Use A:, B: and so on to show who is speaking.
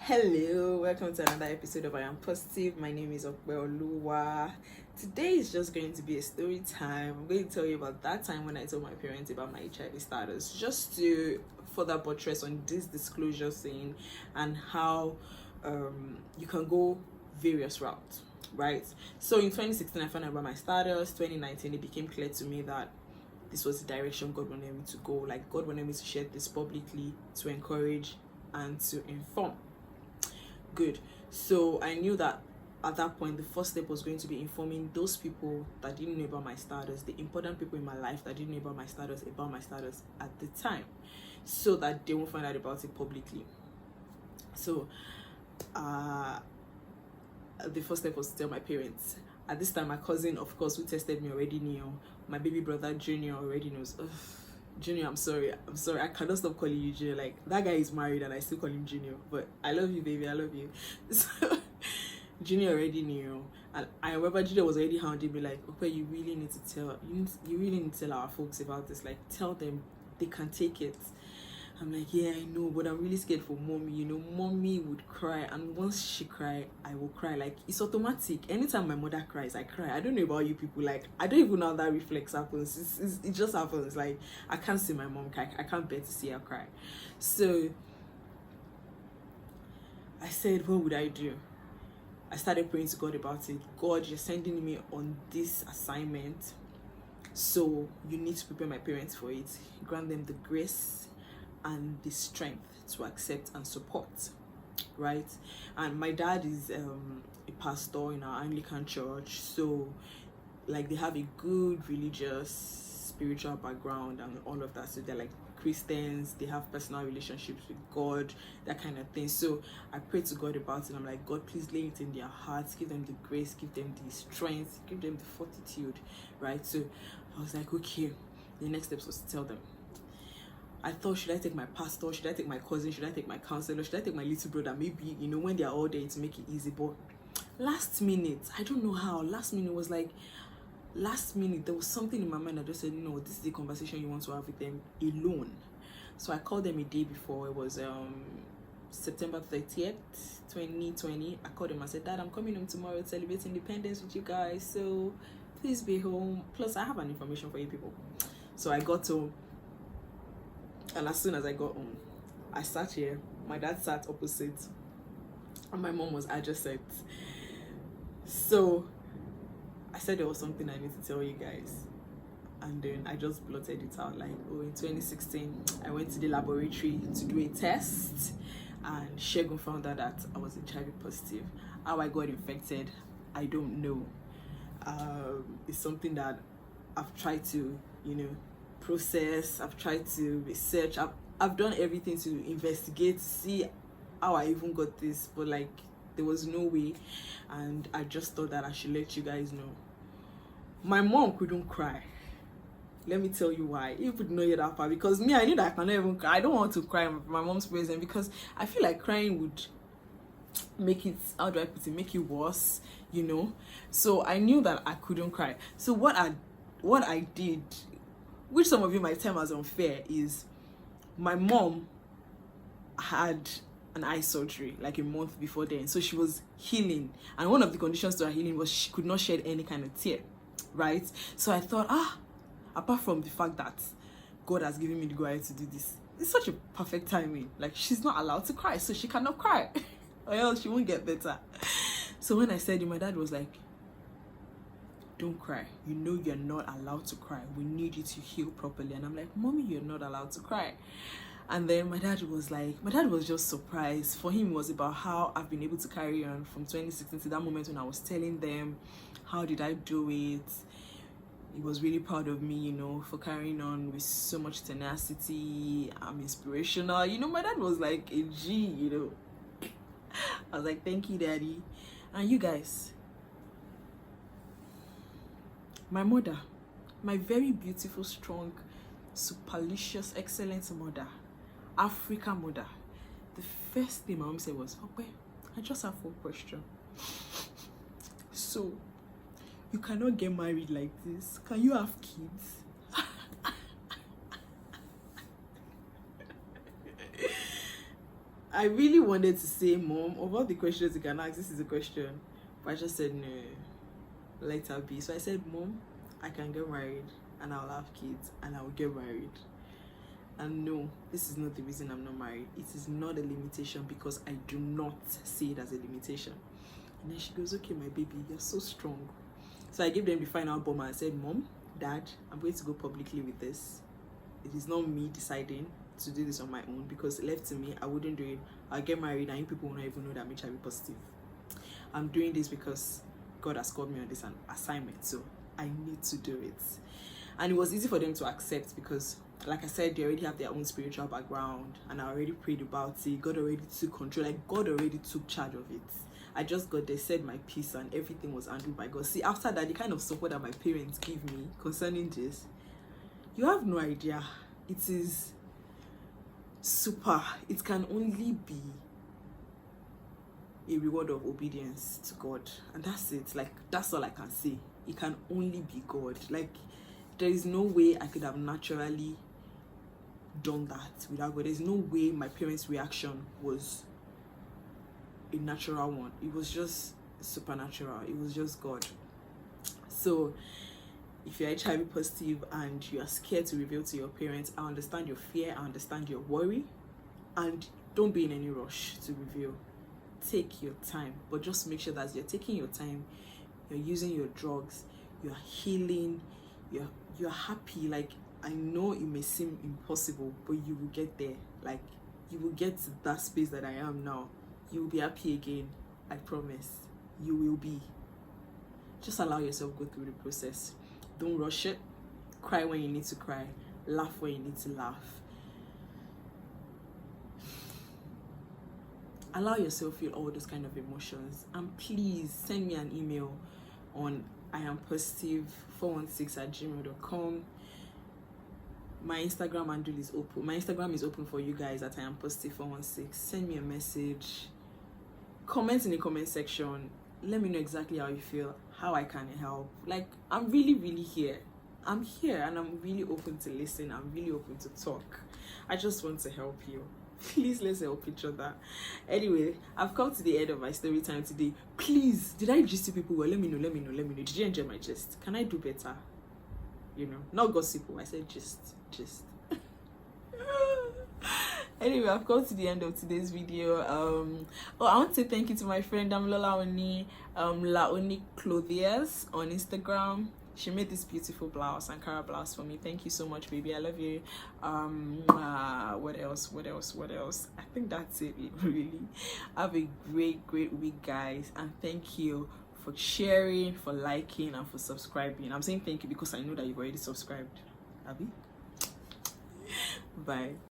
A: Hello, welcome to another episode of I Am Positive. My name is Okweoluwa. Today is just going to be a story time. I'm going to tell you about that time when I told my parents about my HIV status, just to further buttress on this disclosure thing and how you can go various routes, right? So in 2016, I found out about my status. 2019, it became clear to me that this was the direction God wanted me to go. Like, God wanted me to share this publicly, to encourage and to inform. Good. So I knew that at that point the first step was going to be informing those people that didn't know about my status, the important people in my life that didn't know about my status at the time, so that they won't find out about it publicly. So the first step was to tell my parents. At this time, my cousin, of course, who tested me, already knew. My baby brother Junior already knows. Junior, I'm sorry, I cannot stop calling you Junior. Like, that guy is married and I still call him Junior, but I love you, baby, I love you. So Junior already knew, and I remember Junior was already hounding me like, okay, you really need to tell our folks about this. Like, tell them they can take it. I'm like, yeah, I know, but I'm really scared for mommy. You know, mommy would cry, and once she cry, I will cry. Like, it's automatic. Anytime my mother cries, I cry. I don't know about you people. Like, I don't even know how that reflex happens. It just happens. Like, I can't see my mom cry. I can't bear to see her cry. So I said, what would I do? I started praying to God about it. God, you're sending me on this assignment, so you need to prepare my parents for it. Grant them the grace and the strength to accept and support, right? And my dad is a pastor in our Anglican church, so like they have a good religious spiritual background and all of that. So they're like Christians, they have personal relationships with God, that kind of thing. So I prayed to God about it. I'm like, God, please lay it in their hearts, give them the grace, give them the strength, give them the fortitude, right? So I was like, okay, the next steps was to tell them. I thought, should I take my pastor? Should I take my cousin? Should I take my counselor? Should I take my little brother? Maybe, you know, when they're all there to make it easy. But last minute, I don't know how, last minute, there was something in my mind that just said, no, this is the conversation you want to have with them alone. So I called them a day before. It was September 30th, 2020. I called them. I said, Dad, I'm coming home tomorrow to celebrate independence with you guys. So please be home. Plus, I have an information for you people. So I got home. And as soon as I got home, I sat here. My dad sat opposite, and my mom was adjacent. So I said there was something I need to tell you guys, and then I just blotted it out like, oh, in 2016, I went to the laboratory to do a test, and Shegun found out that I was HIV positive. How I got infected, I don't know. It's something that I've tried to, process. I've tried to research. I've done everything to investigate, see how I even got this, but like there was no way, and I just thought that I should let you guys know. My mom couldn't cry. Let me tell you why. You would know it that far, because me, I knew that I cannot even cry. I don't want to cry in my mom's presence because I feel like crying would make it, how do I put it, make it worse, So I knew that I couldn't cry. So what I did, which some of you might tell as unfair, is my mom had an eye surgery like a month before then, so she was healing, and one of the conditions to her healing was she could not shed any kind of tear, right? So I thought, apart from the fact that God has given me the go-ahead to do this, it's such a perfect timing. Like, she's not allowed to cry, so she cannot cry or else she won't get better. So when I said it, my dad was like, don't cry. You know you're not allowed to cry. We need you to heal properly. And I'm like, Mommy, you're not allowed to cry. And then my dad was just surprised. For him, it was about how I've been able to carry on from 2016 to that moment when I was telling them, how did I do it? He was really proud of me, for carrying on with so much tenacity. I'm inspirational. My dad was like a G, I was like, thank you, Daddy. And you guys, my mother, my very beautiful, strong, superlicious, excellent mother, African mother, the first thing my mom said was, okay, I just have one question. So, you cannot get married like this. Can you have kids? I really wanted to say, Mom, of all the questions you can ask, this is a question. But I just said, no, let her be. So I said, Mom, I can get married and I'll have kids and I'll get married. And no, this is not the reason I'm not married. It is not a limitation because I do not see it as a limitation. And then she goes, okay, my baby, you're so strong. So I gave them the final bomb and I said, Mom, Dad, I'm going to go publicly with this. It is not me deciding to do this on my own, because left to me, I wouldn't do it. I'll get married and you people will not even know that I'm HIV positive. I'm doing this because God has called me on this assignment, so I need to do it. And it was easy for them to accept because, like I said, they already have their own spiritual background and I already prayed about it. God already took control, like God already took charge of it. I just got there, said my piece, and everything was handled by God. See, after that, the kind of support that my parents give me concerning this, you have no idea. It is super. It can only be a reward of obedience to God, and that's it. Like, that's all I can say. It can only be God. Like, there is no way I could have naturally done that without God. There's no way my parents' reaction was a natural one. It was just supernatural. It was just God. So if you're HIV positive and you are scared to reveal to your parents, I understand your fear, I understand your worry, and don't be in any rush to reveal. Take your time, but just make sure that as you're taking your time, you're using your drugs, you're healing, you're happy. Like, I know it may seem impossible, but you will get there. Like, you will get to that space that I am now. You will be happy again. I promise. You will be. Just allow yourself go through the process. Don't rush it. Cry when you need to cry. Laugh when you need to laugh. Allow yourself feel all those kind of emotions. And please send me an email on iampositive416@gmail.com. My Instagram handle is open. My Instagram is open for you guys at iampositive416. Send me a message. Comment in the comment section. Let me know exactly how you feel, how I can help. Like, I'm really, really here. I'm here and I'm really open to listen. I'm really open to talk. I just want to help you. Please, let's help each other. Anyway, I've come to the end of my story time today. Please, did I gist to people? Well, let me know. Did you enjoy my gist? Can I do better? You know, not gossip. I said gist. Anyway, I've come to the end of today's video. I want to say thank you to my friend Lola Oni, Laoni Clothiers on Instagram. She made this beautiful blouse, Ankara blouse, for me. Thank you so much, baby. I love you. What else? I think that's it, really. Have a great week, guys, and thank you for sharing, for liking, and for subscribing. I'm saying thank you because I know that you've already subscribed. Abby? Bye.